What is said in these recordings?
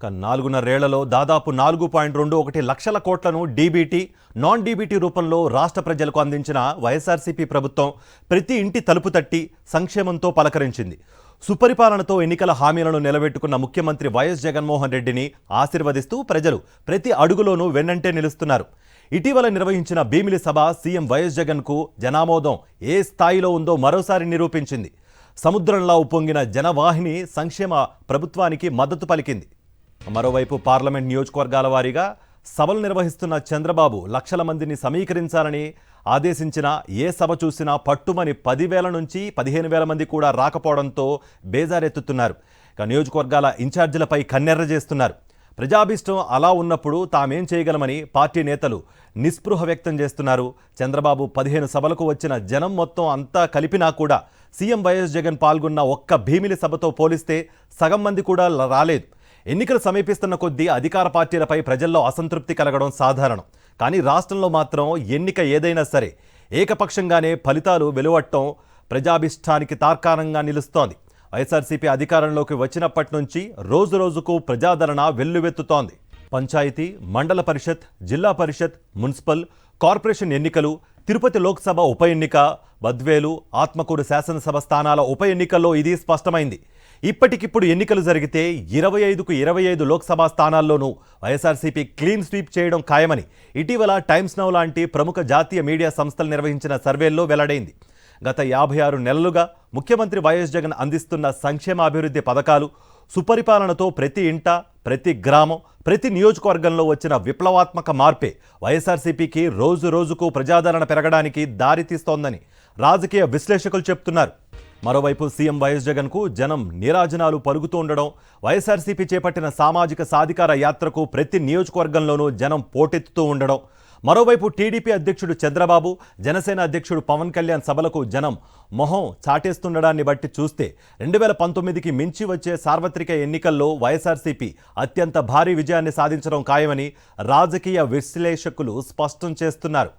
నాలుగున్నరేళ్లలో దాదాపు 4.21 లక్షల కోట్లను డీబీటీ, నాన్ డీబీటీ రూపంలో రాష్ట్ర ప్రజలకు అందించిన వైఎస్ఆర్సీపీ ప్రభుత్వం ప్రతి ఇంటి తలుపు తట్టి సంక్షేమంతో పలకరించింది. సుపరిపాలనతో ఎన్నికల హామీలను నిలబెట్టుకున్న ముఖ్యమంత్రి వైఎస్ జగన్మోహన్ రెడ్డిని ఆశీర్వదిస్తూ ప్రజలు ప్రతి అడుగులోనూ వెన్నంటే నిలుస్తున్నారు. ఇటీవల నిర్వహించిన భీమిలి సభ సీఎం వైఎస్ జగన్కు జనామోదం ఏ స్థాయిలో ఉందో మరోసారి నిరూపించింది. సముద్రంలా ఉప్పొంగిన జనవాహిని సంక్షేమ ప్రభుత్వానికి మద్దతు పలికింది. మరోవైపు పార్లమెంట్ నియోజకవర్గాల వారీగా సభలు నిర్వహిస్తున్న చంద్రబాబు లక్షల మందిని సమీకరించాలని ఆదేశించిన ఏ సభ చూసినా పట్టుమని 10,000 నుంచి 15,000 మంది కూడా రాకపోవడంతో బేజారెత్తుతున్నారు. నియోజకవర్గాల ఇన్ఛార్జీలపై కన్నెర్ర చేస్తున్నారు. ప్రజాభిష్టం అలా ఉన్నప్పుడు తామేం చేయగలమని పార్టీ నేతలు నిస్పృహ వ్యక్తం చేస్తున్నారు. చంద్రబాబు 15 సభలకు వచ్చిన జనం మొత్తం అంతా కలిపినా కూడా సీఎం వైఎస్ జగన్ పాల్గొన్న ఒక్క భీమిలి సభతో పోలిస్తే సగం మంది కూడా రాలేదు. ఎన్నికలు సమీపిస్తున్న కొద్దీ అధికార పార్టీలపై ప్రజల్లో అసంతృప్తి కలగడం సాధారణం. కానీ రాష్ట్రంలో మాత్రం ఎన్నిక ఏదైనా సరే ఏకపక్షంగానే ఫలితాలు వెలువడటం ప్రజాభిష్టానికి తార్కాణంగా నిలుస్తోంది. వైఎస్ఆర్సీపీ అధికారంలోకి వచ్చినప్పటి నుంచి రోజురోజుకు ప్రజాదరణ వెల్లువెత్తుతోంది. పంచాయతీ, మండల పరిషత్, జిల్లా పరిషత్, మున్సిపల్, కార్పొరేషన్ ఎన్నికలు, తిరుపతి లోక్సభ ఉప ఎన్నిక, బద్వేలు, ఆత్మకూరు శాసనసభ స్థానాల ఉప ఎన్నికల్లో ఇది స్పష్టమైంది. ఇప్పటికిప్పుడు ఎన్నికలు జరిగితే 25కు 25 లోక్సభ స్థానాల్లోనూ వైఎస్ఆర్సీపీ క్లీన్ స్వీప్ చేయడం ఖాయమని ఇటీవల టైమ్స్ నౌ లాంటి ప్రముఖ జాతీయ మీడియా సంస్థలు నిర్వహించిన సర్వేల్లో వెల్లడైంది. గత 56 నెలలుగా ముఖ్యమంత్రి వైఎస్ జగన్ అందిస్తున్న సంక్షేమ అభివృద్ధి పథకాలు, సుపరిపాలనతో ప్రతి ఇంట, ప్రతి గ్రామం, ప్రతి నియోజకవర్గంలో వచ్చిన విప్లవాత్మక మార్పే వైఎస్ఆర్సీపీకి రోజు రోజుకు ప్రజాదరణ పెరగడానికి దారితీస్తోందని రాజకీయ విశ్లేషకులు చెప్తున్నారు. మరోవైపు సీఎం వైఎస్ జగన్కు జనం నీరాజనాలు పలుకుతూ ఉండడం, వైఎస్ఆర్సీపీ చేపట్టిన సామాజిక సాధికార యాత్రకు ప్రతి నియోజకవర్గంలోనూ జనం పోటెత్తుతూ ఉండడం, మరోవైపు టీడీపీ అధ్యక్షుడు చంద్రబాబు, జనసేన అధ్యక్షుడు పవన్ కళ్యాణ్ సభలకు జనం మొహం చాటేస్తుండడాన్ని బట్టి చూస్తే 2019కి మించి వచ్చే సార్వత్రిక ఎన్నికల్లో వైఎస్ఆర్సీపీ అత్యంత భారీ విజయాన్ని సాధించడం ఖాయమని రాజకీయ విశ్లేషకులు స్పష్టం చేస్తున్నారు.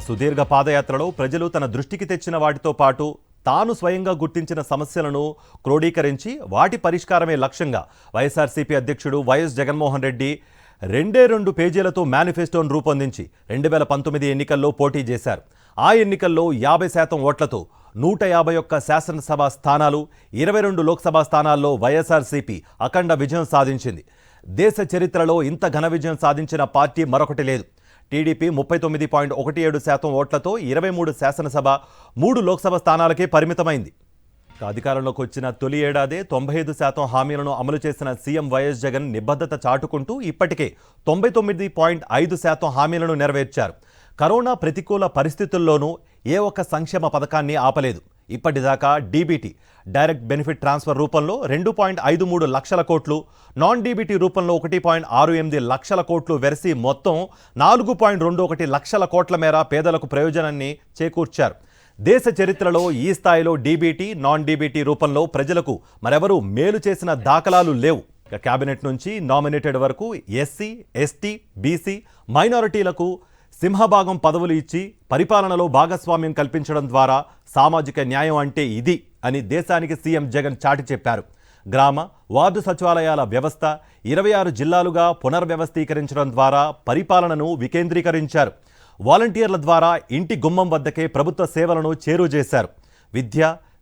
సుదీర్ఘ పాదయాత్రలో ప్రజలు తన దృష్టికి తెచ్చిన వాటితో పాటు తాను స్వయంగా గుర్తించిన సమస్యలను క్రోడీకరించి వాటి పరిష్కారమే లక్ష్యంగా వైఎస్ఆర్సీపీ అధ్యక్షుడు వైఎస్ జగన్మోహన్ రెడ్డి 2 పేజీలతో మేనిఫెస్టోను రూపొందించి 2019 ఎన్నికల్లో పోటీ చేశారు. ఆ ఎన్నికల్లో 50% ఓట్లతో 151 శాసనసభ స్థానాలు, 22 లోక్సభ స్థానాల్లో వైఎస్ఆర్సీపీ అఖండ విజయం సాధించింది. దేశ చరిత్రలో ఇంత ఘన విజయం సాధించిన పార్టీ మరొకటి లేదు. టీడీపీ 39.17% ఓట్లతో 23 శాసనసభ, 3 లోక్సభ స్థానాలకే పరిమితమైంది. అధికారంలోకి వచ్చిన తొలి ఏడాదే 95% హామీలను అమలు చేసిన సీఎం వైఎస్ జగన్ నిబద్ధత చాటుకుంటూ ఇప్పటికే 99.5% హామీలను నెరవేర్చారు. కరోనా ప్రతికూల పరిస్థితుల్లోనూ ఏ ఒక్క సంక్షేమ పథకాన్ని ఆపలేదు. ఇప్పటిదాకా డీబీటీ, డైరెక్ట్ బెనిఫిట్ ట్రాన్స్ఫర్ రూపంలో 2.53 లక్షల కోట్లు, నాన్ డీబీటీ రూపంలో 1.68 లక్షల కోట్లు వెరసి మొత్తం 4.21 లక్షల కోట్ల మేర పేదలకు ప్రయోజనాన్ని చేకూర్చారు. దేశ చరిత్రలో ఈ స్థాయిలో డీబీటీ, నాన్ డీబీటీ రూపంలో ప్రజలకు మరెవరూ మేలు చేసిన దాఖలాలు లేవు. కేబినెట్ నుంచి నామినేటెడ్ వరకు ఎస్సీ, ఎస్టీ, బీసీ, మైనారిటీలకు సింహభాగం పదవులు ఇచ్చి పరిపాలనలో భాగస్వామ్యం కల్పించడం ద్వారా సామాజిక న్యాయం అంటే ఇది అని దేశానికి సీఎం జగన్ చాటి చెప్పారు. గ్రామ, వార్డు సచివాలయాల వ్యవస్థ 26 జిల్లాలుగా పునర్వ్యవస్థీకరించడం ద్వారా పరిపాలనను వికేంద్రీకరించారు. వాలంటీర్ల ద్వారా ఇంటి గుమ్మం వద్దకే ప్రభుత్వ సేవలను చేరువజేశారు. విద్య,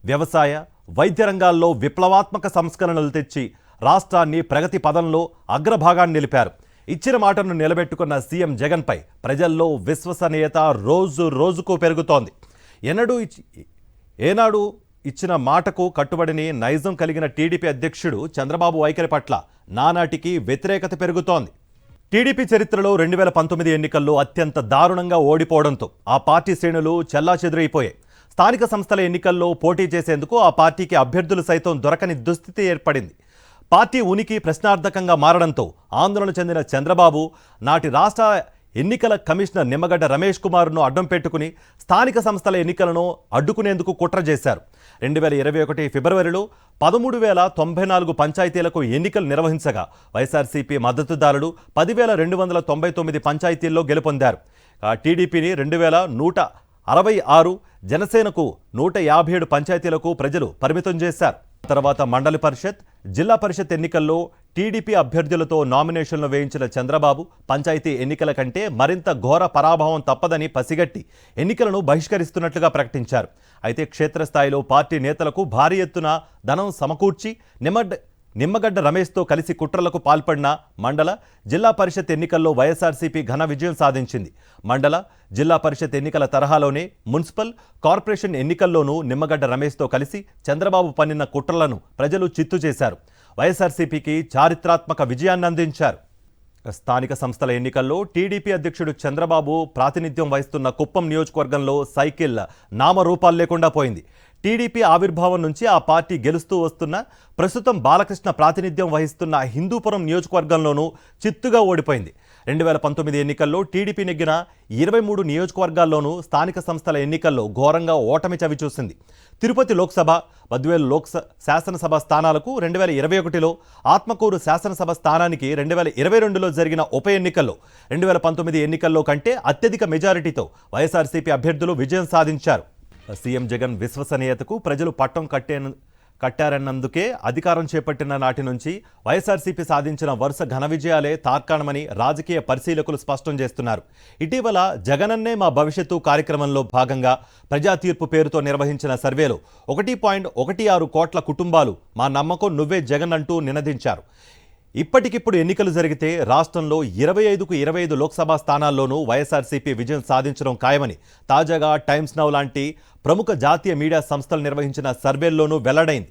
వ్యవసాయ, వైద్య రంగాల్లో విప్లవాత్మక సంస్కరణలు తెచ్చి రాష్ట్రాన్ని ప్రగతి పదంలో అగ్రభాగాన్ని నిలిపారు. ఇచ్చిన మాటను నిలబెట్టుకున్న సీఎం జగన్పై ప్రజల్లో విశ్వసనీయత రోజు రోజుకు పెరుగుతోంది. ఏనాడు ఇచ్చిన మాటకు కట్టుబడిని నైజం కలిగిన టీడీపీ అధ్యక్షుడు చంద్రబాబు వైఖరి పట్ల నానాటికి వ్యతిరేకత పెరుగుతోంది. టీడీపీ చరిత్రలో 2019 ఎన్నికల్లో అత్యంత దారుణంగా ఓడిపోవడంతో ఆ పార్టీ శ్రేణులు చెల్లాచెదురైపోయాయి. స్థానిక సంస్థల ఎన్నికల్లో పోటీ చేసేందుకు ఆ పార్టీకి అభ్యర్థులు సైతం దొరకని దుస్థితి ఏర్పడింది. పార్టీ ఉనికి ప్రశ్నార్థకంగా మారడంతో ఆందోళన చెందిన చంద్రబాబు నాటి రాష్ట్ర ఎన్నికల కమిషనర్ నిమ్మగడ్డ రమేష్ కుమార్ను అడ్డం పెట్టుకుని స్థానిక సంస్థల ఎన్నికలను అడ్డుకునేందుకు కుట్ర చేశారు. 2021 ఫిబ్రవరిలో 13,094 పంచాయతీలకు ఎన్నికలు నిర్వహించగా వైఎస్ఆర్సీపీ మద్దతుదారులు 10,299 పంచాయతీల్లో గెలుపొందారు. టీడీపీని 2,166, జనసేనకు 157 పంచాయతీలకు ప్రజలు పరిమితం చేశారు. తర్వాత మండలి పరిషత్, జిల్లా పరిషత్ ఎన్నికల్లో టీడీపీ అభ్యర్థులతో నామినేషన్లు వేయించిన చంద్రబాబు పంచాయతీ ఎన్నికల కంటే మరింత ఘోర పరాభవం తప్పదని పసిగట్టి ఎన్నికలను బహిష్కరిస్తున్నట్లుగా ప్రకటించారు. అయితే క్షేత్రస్థాయిలో పార్టీ నేతలకు భారీ ఎత్తున ధనం సమకూర్చి నిమ్మగడ్డ రమేష్తో కలిసి కుట్రలకు పాల్పడిన మండల జిల్లా పరిషత్ ఎన్నికల్లో వైఎస్ఆర్సీపీ ఘన విజయం సాధించింది. మండల జిల్లా పరిషత్ ఎన్నికల తరహాలోనే మున్సిపల్ కార్పొరేషన్ ఎన్నికల్లోనూ నిమ్మగడ్డ రమేష్తో కలిసి చంద్రబాబు పన్నిన కుట్రలను ప్రజలు చిత్తు చేశారు. వైఎస్ఆర్సీపీకి చారిత్రాత్మక విజయాన్ని అందించారు. స్థానిక సంస్థల ఎన్నికల్లో టీడీపీ అధ్యక్షుడు చంద్రబాబు ప్రాతినిధ్యం వహిస్తున్న కుప్పం నియోజకవర్గంలో సైకిల్ నామరూపాలు లేకుండా పోయింది. టీడీపీ ఆవిర్భావం నుంచి ఆ పార్టీ గెలుస్తూ వస్తున్న ప్రస్తుతం బాలకృష్ణ ప్రాతినిధ్యం వహిస్తున్న హిందూపురం నియోజకవర్గంలోనూ చిత్తుగా ఓడిపోయింది. 2019 ఎన్నికల్లో టీడీపీ నెగ్గిన 23 నియోజకవర్గాల్లోనూ స్థానిక సంస్థల ఎన్నికల్లో ఘోరంగా ఓటమి చవిచూసింది. తిరుపతి లోక్సభ, బద్వేలు శాసనసభ స్థానాలకు 2021లో, ఆత్మకూరు శాసనసభ స్థానానికి 2022లో జరిగిన ఉప ఎన్నికల్లో 2019 ఎన్నికల్లో కంటే అత్యధిక మెజారిటీతో వైఎస్ఆర్సీపీ అభ్యర్థులు విజయం సాధించారు. సీఎం జగన్ విశ్వసనీయతకు ప్రజలు పట్టం కట్టారన్నందుకే అధికారం చేపట్టిన నాటి నుంచి వైఎస్ఆర్సీపీ సాధించిన వరుస ఘన విజయాలే తార్కాణమని రాజకీయ పరిశీలకులు స్పష్టం చేస్తున్నారు. ఇటీవల జగనన్నే మా భవిష్యత్తు కార్యక్రమంలో భాగంగా ప్రజా తీర్పు పేరుతో నిర్వహించిన సర్వేలో 1.16 కోట్ల కుటుంబాలు మా నమ్మకం నువ్వే జగన్ అంటూ నినదించారు. ఇప్పటికిప్పుడు ఎన్నికలు జరిగితే రాష్ట్రంలో 25కు 25 లోక్సభ స్థానాల్లోనూ వైఎస్ఆర్సీపీ విజయం సాధించడం ఖాయమని తాజాగా టైమ్స్ నౌ లాంటి ప్రముఖ జాతీయ మీడియా సంస్థలు నిర్వహించిన సర్వేల్లోనూ వెల్లడైంది.